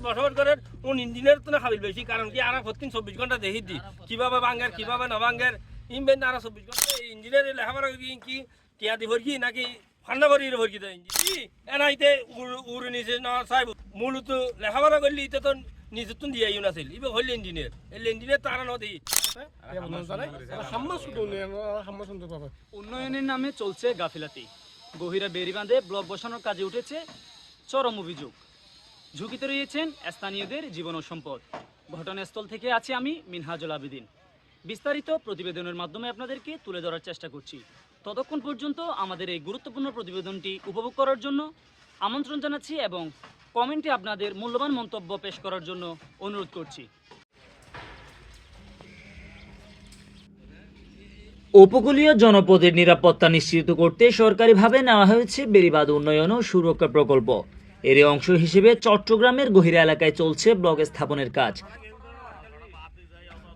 বসবাস করেন কোন ইঞ্জিনিয়ার তো না খাবিল বেশি কারণ কি আর প্রতিদিন 24 ঘন্টা দেখি দি কিভাবে ভাঙ্গার কিভাবে না ভাঙ্গার ইনভেন আর 24 ঘন্টা ইঞ্জিনিয়ার লেখাপড়া কি টিয়া দি ভরকি নাকি ফান্ডা ভরি ভরকি দেয় ইঞ্জিনিয়ার এনাইতে উড়ে নিচে না চাইব মূলত লেখাপড়া করলে এটা তো নিজে তো দিয়ে ইউন আছিল ইবে হইল ইঞ্জিনিয়ার এই ইঞ্জিনিয়ার তারা ন দেই উন্নয়নের নামে চলছে গাফিলাতি গহিরা বেড়িবাঁধে ব্লক বসানোর কাজে উঠেছে চরম অভিযোগ ঝুঁকিতে রয়েছেন স্থানীয়দের জীবন ও সম্পদ ঘটনাস্থল থেকে আছি আমি মিনহাজুল আবেদিন বিস্তারিত প্রতিবেদনের মাধ্যমে আপনাদেরকে তুলে ধরার চেষ্টা করছি ততক্ষণ পর্যন্ত আমাদের এই গুরুত্বপূর্ণ প্রতিবেদনটি উপভোগ করার জন্য আমন্ত্রণ জানাচ্ছি এবং কমেন্টে আপনাদের মূল্যবান মন্তব্য পেশ করার জন্য অনুরোধ করছি উপকূলীয় জনপদের নিরাপত্তা নিশ্চিত করতে সরকারিভাবে নেওয়া হয়েছে বেড়িবাঁধ উন্নয়ন ও সুরক্ষা প্রকল্প এর অংশ হিসেবে চট্টগ্রামের গহিরা এলাকায় চলছে ব্লক স্থাপনের কাজ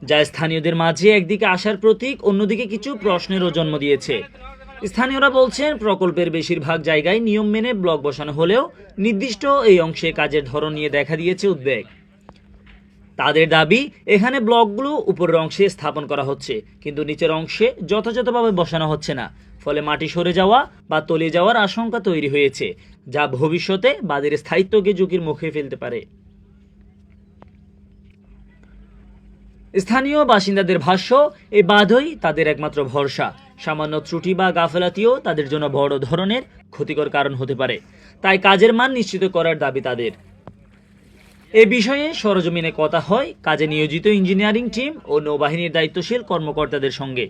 যা স্থানীয়দের মাঝে একদিকে আশার প্রতীক অন্যদিকে কিছু প্রশ্নেরও জন্ম দিয়েছে স্থানীয়রা বলছেন প্রকল্পের বেশিরভাগ জায়গায় নিয়ম মেনে ব্লক বসানো হলেও নির্দিষ্ট এই অংশে কাজের ধরন নিয়ে দেখা দিয়েছে উদ্বেগ তাদের দাবি এখানে ব্লকগুলো উপরের অংশে স্থাপন করা হচ্ছে কিন্তু নিচের অংশে যথাযথভাবে বসানো হচ্ছে না ফলে মাটি সরে যাওয়া বা তলিয়ে যাওয়ার আশঙ্কা তৈরি হয়েছে যা ভবিষ্যতে বাঁধের স্থায়িত্বকে ঝুঁকির মুখে ফেলতে পারে স্থানীয় বাসিন্দাদের ভাষ্য এই বাঁধই তাদের একমাত্র ভরসা সামান্য ত্রুটি বা গাফেলাতিও তাদের জন্য বড় ধরনের ক্ষতিকর কারণ হতে পারে তাই কাজের মান নিশ্চিত করার দাবি তাদের এ বিষয়ে সরজমিনে কথা হয় কাজে নিয়োজিত ইঞ্জিনিয়ারিং টিম ও নৌবাহিনীর দায়িত্বশীল কর্মকর্তাদের সঙ্গে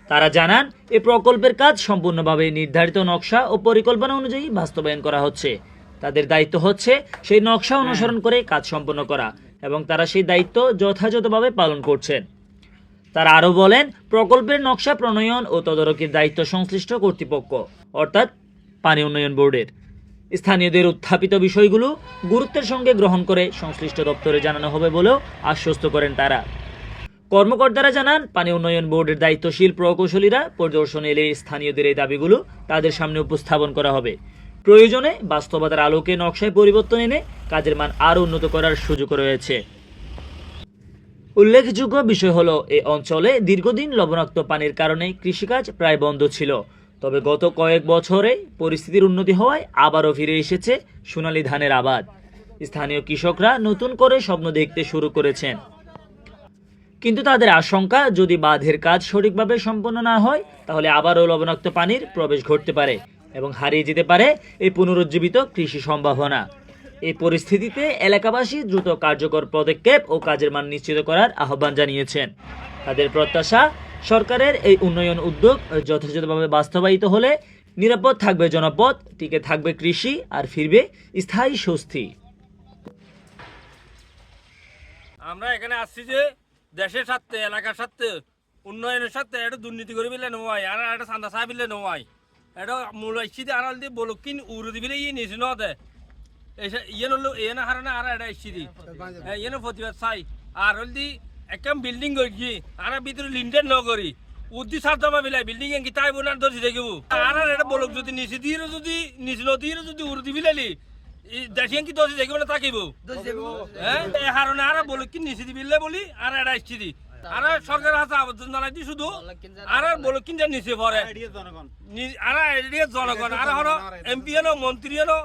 তারা জানান এ প্রকল্পের কাজ সম্পূর্ণভাবে নির্ধারিত নকশা ও পরিকল্পনা অনুযায়ী বাস্তবায়ন করা হচ্ছে তাদের দায়িত্ব হচ্ছে সেই নকশা অনুসরণ করে কাজ সম্পন্ন করা এবং তারা সেই দায়িত্ব যথাযথভাবে পালন করছেন তারা আরও বলেন প্রকল্পের নকশা প্রণয়ন ও তদারকির দায়িত্ব সংশ্লিষ্ট কর্তৃপক্ষ অর্থাৎ পানি উন্নয়ন বোর্ডের স্থানীয়দের উত্থাপিত বিষয়গুলো গুরুত্বের সঙ্গে গ্রহণ করে সংশ্লিষ্ট দপ্তরে জানানো হবে বলেও আশ্বস্ত করেন তারা কর্মকর্তারা জানান পানি উন্নয়ন বোর্ডের দায়িত্বশীল প্রকৌশলীরা পরিদর্শনে এলে স্থানীয়দের এই দাবিগুলো তাদের সামনে উপস্থাপন করা হবে প্রয়োজনে বাস্তবতার আলোকে নকশায় পরিবর্তন এনে কাজের মান আরও উন্নত করার সুযোগ রয়েছে উল্লেখযোগ্য বিষয় হলো এই অঞ্চলে দীর্ঘদিন লবণাক্ত পানির কারণে কৃষিকাজ প্রায় বন্ধ ছিল তবে গত কয়েক বছরে পরিস্থিতির উন্নতি হওয়ায় আবারও ফিরে এসেছে সোনালী ধানের আবাদ স্থানীয় কৃষকরা নতুন করে স্বপ্ন দেখতে শুরু করেছেন কিন্তু তাদের আশঙ্কা যদি বাঁধের কাজ সঠিকভাবে সম্পন্ন না হয় তাহলে আবারও লবণাক্ত পানির প্রবেশ ঘটতে পারে এবং হারিয়ে যেতে পারে এই পুনরুজ্জীবিত কৃষি সম্ভাবনা এই পরিস্থিতিতে এলাকাবাসী দ্রুত কার্যকর পদক্ষেপ ও কাজের মান নিশ্চিত করার আহ্বান জানিয়েছেন তাদের প্রত্যাশা সরকারের এই উন্নয়ন উদ্যোগ যথাযথভাবে বাস্তবায়িত হলে নিরাপদ থাকবে জনপদ টিকে থাকবে কৃষি আর ফিরবে স্থায়ী স্বস্তি আমরা এখানে আসছি যে দেশের স্বার্থে এলাকার স্বার্থে উন্নয়নের স্বার্থে এটা দুর্নীতি করে বিলে নয় আর একটা চান্দা চাই বিলে নয় এটা মূল ইস্যিতে আড়াল দিয়ে বলকিন উড়ে দিবিলে নিয়েছে ন দে ইয়ে হলো এ না হারানে আর এটা ইস্যি দি ইয়ে প্রতিবাদ চাই আর হল দি একদম বিল্ডিং করি আর ভিতরে লিন্ডের ন করি উদ্দি সার্জমা বিলাই বিল্ডিং কি তাই বোনার ধরছি দেখিব আর এটা বলক যদি নিচে দিয়ে যদি নিচে নদীর যদি উড়ে দি বিলালি দেখিয়ে কি দোষী দেখিব না তাকিব হ্যাঁ এই হারণে আর বলক কি নিচে দি বিললে বলি আর এটা ইস্যি দি আর সরকার হাতে আবেদন জানাই দি শুধু আর বলক কিনটা নিচে পড়ে আর এদিকে জনগণ আর হলো এমপি এনো মন্ত্রী এনো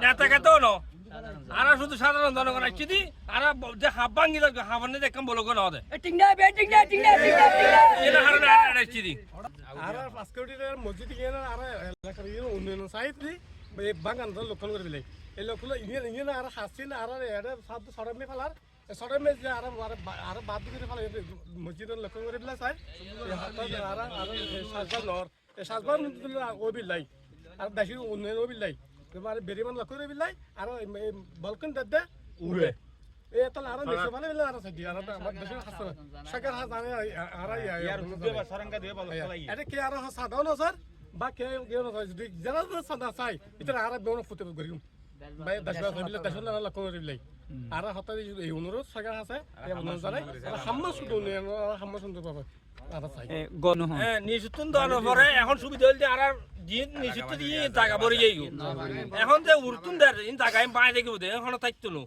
নেতা কেতেও ন আর শুধু সাধারণ জনগণ আসছি দি আর যে হাফ ভাঙ্গি হাফানে দেখলাম বলক না হতে এটা হারণে আর আসছি দি আর পাঁচকোটির মসজিদ গিয়ে আর এলাকার উন্নয়ন চাইছি এই বাগান লক্ষণ করে দিলে এই লক্ষণ ইয়ে আর হাসছি না আর এটা সব সরমে ফেলার সরমে যে আর বাদ দিয়ে ফেলা মসজিদের লক্ষণ করে দিলে চাই আর সাজবার নর এই সাজবার ওই বিল্লাই আর দেশের উন্নয়ন ওই বিল্লাই আর বেরিমান লক্ষ্য করে বিল্লাই আর বলকন দে উড়ে এই তাহলে আর দেশে ভালো বিল্লাই আর সাইডি আর আমার দেশের হাসছে সরকার হাস জানে আর এটা কি আর সাধারণ স্যার বা কে যদি যারা সাদা চাই এটা আর বেউন ফুটে করিম ভাই দেশে বিল্লাই দেশের লক্ষ্য করে বিল্লাই আর হঠাৎ এই অনুরোধ সরকার আছে এই অনুরোধ জানাই হাম্মা শুধু উন্নয়ন হাম্মা সুন্দর পাবে নিশ্চিত পরে এখন সুবিধা হইলে আর নিশ্চিত দিয়ে জায়গা ভরে যাই এখন যে উড়তুন দেয় জায়গা আমি পাই দেখিব দে এখন থাকতো না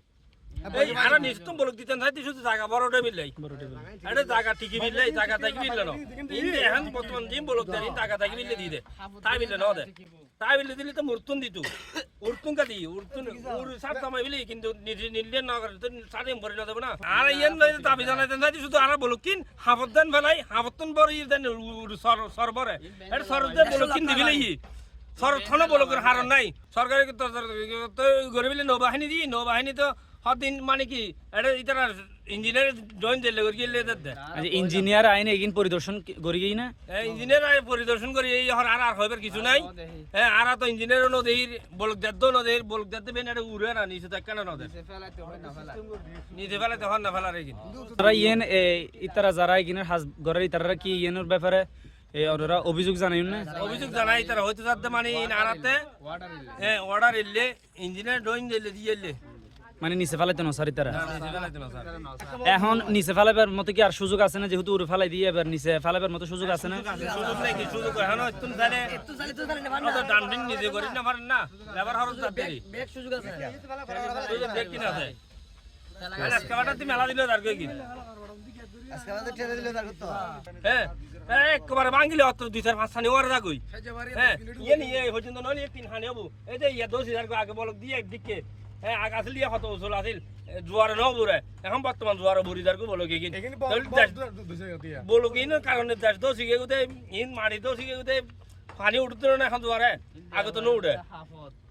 এই আরা নিশ্চয় বলক দিতেন তাই শুধু জায়গা বড়টা বিললাই এটা জায়গা ঠিকই বিললাই জায়গা তাই বিললে না ইন্দে এখন বর্তমান জিম বলক দেন জায়গা তাই বিললে দিয়ে দে তাই বিললে না দে তাই বিললে দিলে তো মুরতুন দিতু উরতুন কা দি উরতুন উর সাত দামাই বিলি কিন্তু নিজে নিলে না করে তো সাড়ে ভরে না দেব না আর ইয়ান লই দাবি জানাইতেন তাই শুধু আরা বলক কিন হাফতদান ফেলাই হাফতন বড় ই দেন সরবরে এটা সরদে বলক কিন দিবিলাই সরথনে বলকের হারণ নাই সরকারি তো গরিবিলে নৌবাহিনী দি নৌবাহিনী তো হদিন মানে কি এটা ইতারা ইঞ্জিনিয়ার জয়েন দিলে গিয়ে দে আচ্ছা ইঞ্জিনিয়ার আইন এগিন পরিদর্শন করি গই না ইঞ্জিনিয়ার পরিদর্শন করি এই আর হইবার কিছু নাই হ্যাঁ আর তো ইঞ্জিনিয়ার নদীর বলক দেদ নদীর বলক দেদ বেন এটা উড়ে না নিচে তাক কেন নদীর নিচে ফেলাতে হন না ফেলার এগিন তারা ইয়েন ইতারা যারা এগিনের হাজ গরের ইতারা কি ইয়েনের ব্যাপারে ওরা অভিযোগ জানাইন না অভিযোগ জানাই তারা হয়তো যাতে মানে আনাতে হ্যাঁ অর্ডার এলে ইঞ্জিনিয়ার জয়েন দিলে দিয়ে মানে নিচে ফেলাইতে না স্যার ইতারা নিচে ফেলাইতে না স্যার এখন নিচে ফেলাইবার মতো কি আর সুযোগ আছে না যেহেতু উড়ে ফেলাই দিয়ে এবার নিচে ফেলাইবার মতো সুযোগ আছে না সুযোগ নাই কি সুযোগ এখন তুন জানে তো ডান্ডিং নিজে করি না পারেন না লেবার খরচ যাতে ব্যাগ সুযোগ আছে সুযোগ ব্যাগ কিনা আছে আজকে বাটা তুমি মেলা দিলে তার কি আজকে বাটা ঠেলে দিলে তার তো হ্যাঁ একবারে ভাঙিলে অত 2-4-5 হানি ওর রাখই হ্যাঁ ইয়ে নিয়ে পর্যন্ত নয় 3 হানি হবো এই যে ইয়া 10,000 আগে বলক দিয়ে একদিকে হ্যাঁ আগে আসলে ইয়া কত ওসল আছিল জোয়ারে ন বুরে এখন বর্তমান জোয়ারে বুড়িদার কো বলক এগিন বলক ইন কারণে দেশ দো শিখে গুতে ইন মারি দো শিখে গুতে পানি উঠতে না এখন জোয়ারে আগে তো ন উঠে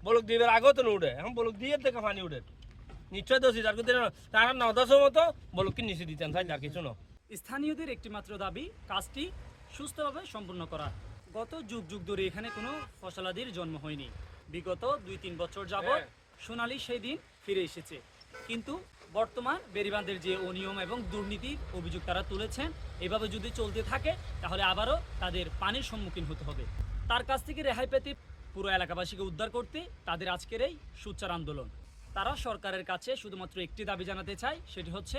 বলক দিবার আগে তো ন উঠে এখন বলক দিয়ে দেখে পানি উঠে নিশ্চয় 10,000 কোতে তারা 9-10 মতো বলক কি নিচে দিতেন তাই আর কিছু না স্থানীয়দের একটি মাত্র দাবি কাজটি সুস্থভাবে সম্পূর্ণ করা গত যুগ যুগ ধরে এখানে কোনো ফসলাদির জন্ম হয়নি বিগত 2-3 বছর যাবত সোনালী সেই দিন ফিরে এসেছে কিন্তু বর্তমান বেড়িবাঁধের যে অনিয়ম এবং দুর্নীতির অভিযোগ তারা তুলেছেন এভাবে যদি চলতে থাকে তাহলে আবারও তাদের পানির সম্মুখীন হতে হবে তার কাছ থেকে রেহাই পেতে পুরো এলাকাবাসীকে উদ্ধার করতে তাদের আজকের এই সোচ্চার আন্দোলন তারা সরকারের কাছে শুধুমাত্র একটি দাবি জানাতে চায় সেটি হচ্ছে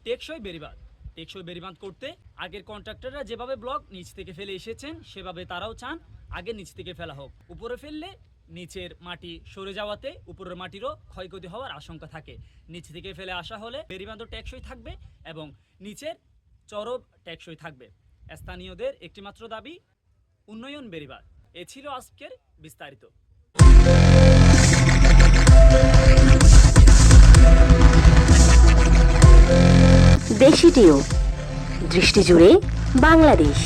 টেকসই বেড়িবাঁধ টেকসই বেড়িবাঁধ করতে আগের কন্ট্রাক্টররা যেভাবে ব্লক নিচ থেকে ফেলে এসেছেন সেভাবে তারাও চান আগে নিচ থেকে ফেলা হোক উপরে ফেললে নিচের মাটি সরে যাওয়াতে উপরের মাটিরও ক্ষয়ক্ষতি হওয়ার আশঙ্কা থাকে নিচ থেকে ফেলে আসা হলে বেড়িবাঁধও টেকসই থাকবে এবং নিচের চরব টেকসই থাকবে স্থানীয়দের একটিমাত্র দাবি উন্নয়ন বেড়িবাঁধ এ ছিল আজকের বিস্তারিত দেশি টিউব দৃষ্টি জুড়ে বাংলাদেশ।